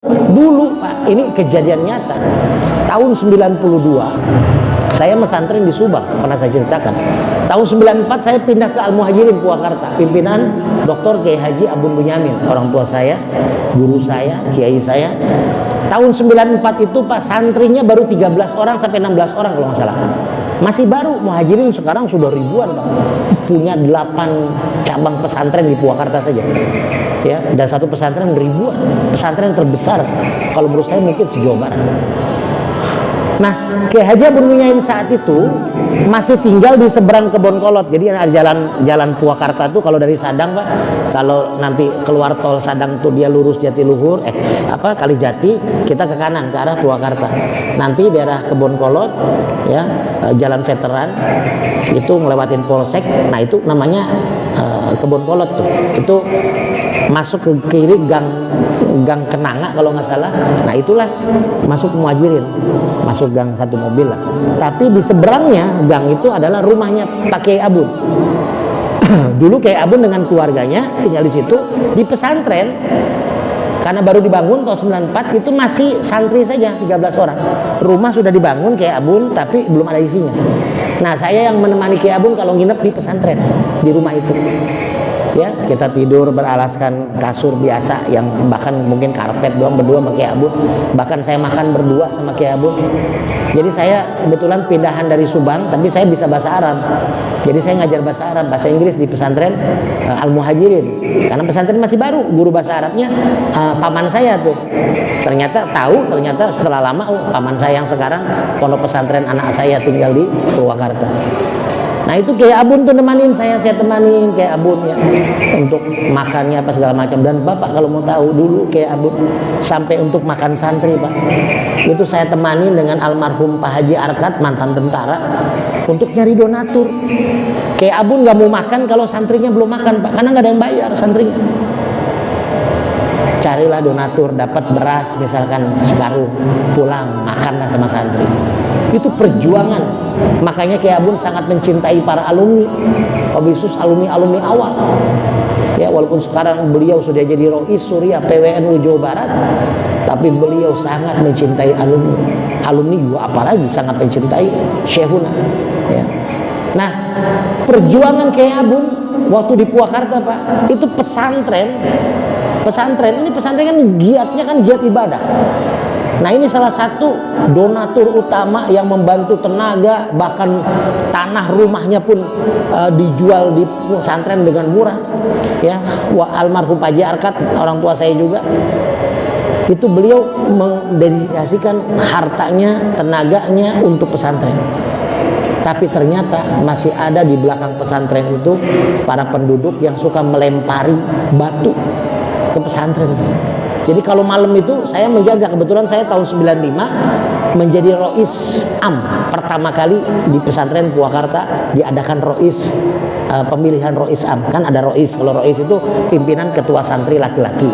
Dulu Pak, ini kejadian nyata. Tahun 92 saya mesantren di Subang, pernah saya ceritakan. Tahun 94 saya pindah ke Al-Muhajirin Purwakarta, pimpinan Dr. Kiai Haji Abun Bunyamin, orang tua saya, guru saya, kiai saya. Tahun 94 itu Pak, santrinya baru 13 orang sampai 16 orang kalau nggak salah. Masih baru. Muhajirin sekarang sudah ribuan Pak, punya 8 cabang pesantren di Purwakarta saja ya, dan satu pesantren ribuan, pesantren terbesar kalau menurut saya mungkin se-Jawa Barat. Nah, Kiai Haji Abun Bunyamin saat itu masih tinggal di seberang Kebon Kolot. Jadi ada jalan Purwakarta tuh kalau dari Sadang Pak, kalau nanti keluar tol Sadang tuh dia lurus Jatiluhur, Kalijati, kita ke kanan ke arah Purwakarta. Nanti daerah Kebon Kolot ya, jalan veteran itu ngelewatin Polsek. Nah, itu namanya Kebon Kolot tuh. Itu masuk ke kiri gang Kenanga kalau nggak salah. Nah, itulah masuk ke Muhajirin, masuk gang satu mobil lah. Tapi di seberangnya gang itu adalah rumahnya Pak Kiai Abun. Dulu Kiai Abun dengan keluarganya tinggal di situ di pesantren. Karena baru dibangun tahun 94, itu masih santri saja 13 orang. Rumah sudah dibangun Kiai Abun tapi belum ada isinya. Nah, saya yang menemani Kiai Abun kalau nginep di pesantren, di rumah itu. Ya, kita tidur beralaskan kasur biasa yang bahkan mungkin karpet doang berdua sama Kiai Abun. Bahkan saya makan berdua sama Kiai Abun. Jadi saya kebetulan pindahan dari Subang, tapi saya bisa bahasa Arab. Jadi saya ngajar bahasa Arab, bahasa Inggris di pesantren Al-Muhajirin. Karena pesantren masih baru, guru bahasa Arabnya paman saya tuh. Ternyata setelah lama paman saya yang sekarang pondok pesantren anak saya tinggal di Purwakarta. Nah, itu Kiai Abun tuh nemanin saya temanin Kiai Abun ya, untuk makannya apa segala macam. Dan Bapak kalau mau tahu, dulu Kiai Abun sampai untuk makan santri Pak, itu saya temanin dengan almarhum Pak Haji Arkat, mantan tentara, untuk nyari donatur. Kiai Abun nggak mau makan kalau santrinya belum makan Pak, karena nggak ada yang bayar santrinya. Carilah donatur, dapat beras misalkan sekarung, pulang makanlah sama santri. Itu perjuangan. Makanya Kiai Abun sangat mencintai para alumni, khusus alumni awal. Ya, walaupun sekarang beliau sudah jadi Rois Surya PWNU Jawa Barat, tapi beliau sangat mencintai alumni. Alumni juga apalagi sangat mencintai Syekhuna. Ya. Nah, perjuangan Kiai Abun waktu di Purwakarta Pak, itu pesantren ini pesantren kan giatnya kan giat ibadah. Nah, ini salah satu donatur utama yang membantu tenaga, bahkan tanah rumahnya pun dijual di pesantren dengan murah. Ya, almarhum Pak Haji Arkat, orang tua saya juga. Itu beliau mendedikasikan hartanya, tenaganya untuk pesantren. Tapi ternyata masih ada di belakang pesantren itu para penduduk yang suka melempari batu ke pesantren. Jadi kalau malam itu saya menjaga, kebetulan saya tahun 95 menjadi Rois Am pertama kali di pesantren Purwakarta diadakan Rois, pemilihan Rois Am. Kan ada Rois, kalau Rois itu pimpinan ketua santri laki-laki.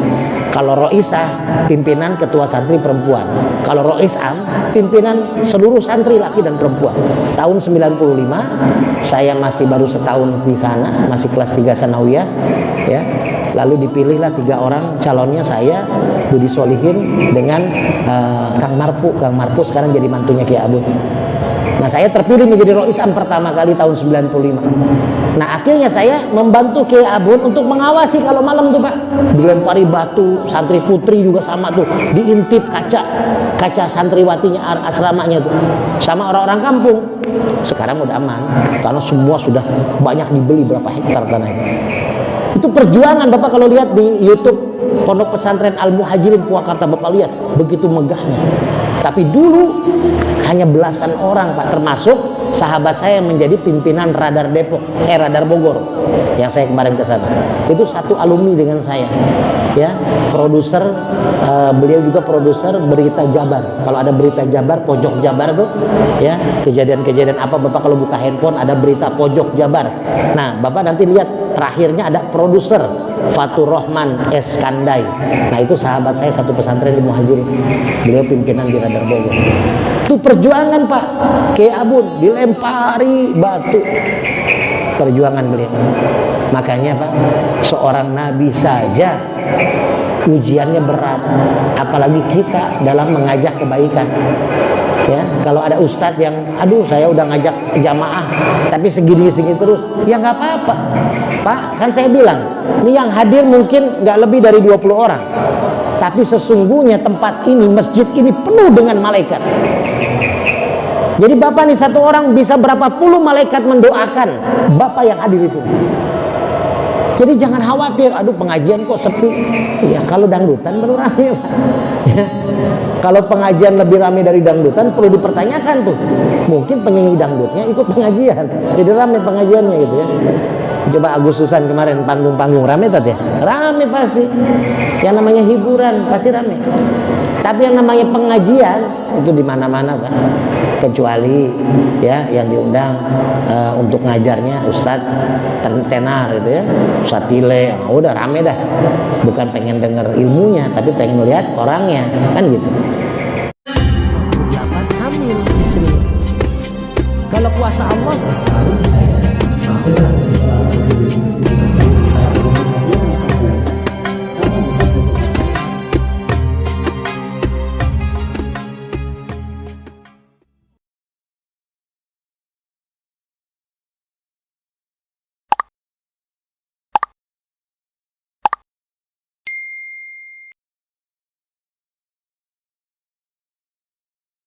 Kalau Roisah pimpinan ketua santri perempuan. Kalau Rois Am pimpinan seluruh santri laki dan perempuan. Tahun 95 saya masih baru setahun di sana, masih kelas 3 sanawiyah ya. Lalu dipilihlah 3 orang calonnya, saya, Budi Solihin, dengan Kang Marfu. Kang Marfu sekarang jadi mantunya Kiai Abun. Nah, saya terpilih menjadi Rois Am pertama kali tahun 95. Nah, akhirnya saya membantu Kiai Abun untuk mengawasi kalau malam tuh Pak, dilempari batu, santri putri juga sama tuh, diintip kaca santriwatinya asramanya tuh, sama orang-orang kampung. Sekarang udah aman, karena semua sudah banyak dibeli, berapa hektar tanahnya. Itu perjuangan Bapak kalau lihat di YouTube Pondok Pesantren Al-Muhajirin Purwakarta, Bapak lihat begitu megahnya. Tapi dulu hanya belasan orang Pak, termasuk sahabat saya yang menjadi pimpinan Radar Depok, Radar Bogor yang saya kemarin ke sana. Itu satu alumni dengan saya. Ya, produser, beliau juga produser berita Jabar. Kalau ada berita Jabar, pojok Jabar tuh, ya, kejadian-kejadian apa Bapak kalau buka handphone ada berita pojok Jabar. Nah, Bapak nanti lihat terakhirnya ada produser Fatur Rahman Eskandai. Nah, itu sahabat saya satu pesantren di Muhajirin. Beliau pimpinan di Radar Bogor. Itu perjuangan Pak. Kiai Abun dilempari batu. perjuangan beliau. Makanya Pak, seorang nabi saja ujiannya berat, apalagi kita dalam mengajak kebaikan. Ya, kalau ada ustadz yang, aduh saya udah ngajak jamaah tapi segini-segini terus, ya nggak apa-apa Pak. Kan saya bilang, ini yang hadir mungkin nggak lebih dari 20 orang, tapi sesungguhnya tempat ini, masjid ini penuh dengan malaikat. Jadi Bapak nih satu orang bisa berapa puluh malaikat mendoakan Bapak yang hadir di sini. Jadi jangan khawatir, aduh pengajian kok sepi. Ya kalau dangdutan baru rame Pak. Ya. Kalau pengajian lebih rame dari dangdutan perlu dipertanyakan tuh. Mungkin penyanyi dangdutnya ikut pengajian, jadi rame pengajiannya gitu ya. Coba Agustusan kemarin panggung-panggung rame tadi ya? Rame pasti. Yang namanya hiburan pasti rame. Tapi yang namanya pengajian itu di mana-mana Pak. Kecuali ya yang diundang untuk ngajarnya Ustadz tenar gitu ya, Ustadz Tile, udah rame dah. Bukan pengen denger ilmunya, tapi pengen lihat orangnya, kan gitu. 8 hamil istri. Kalau kuasa Allah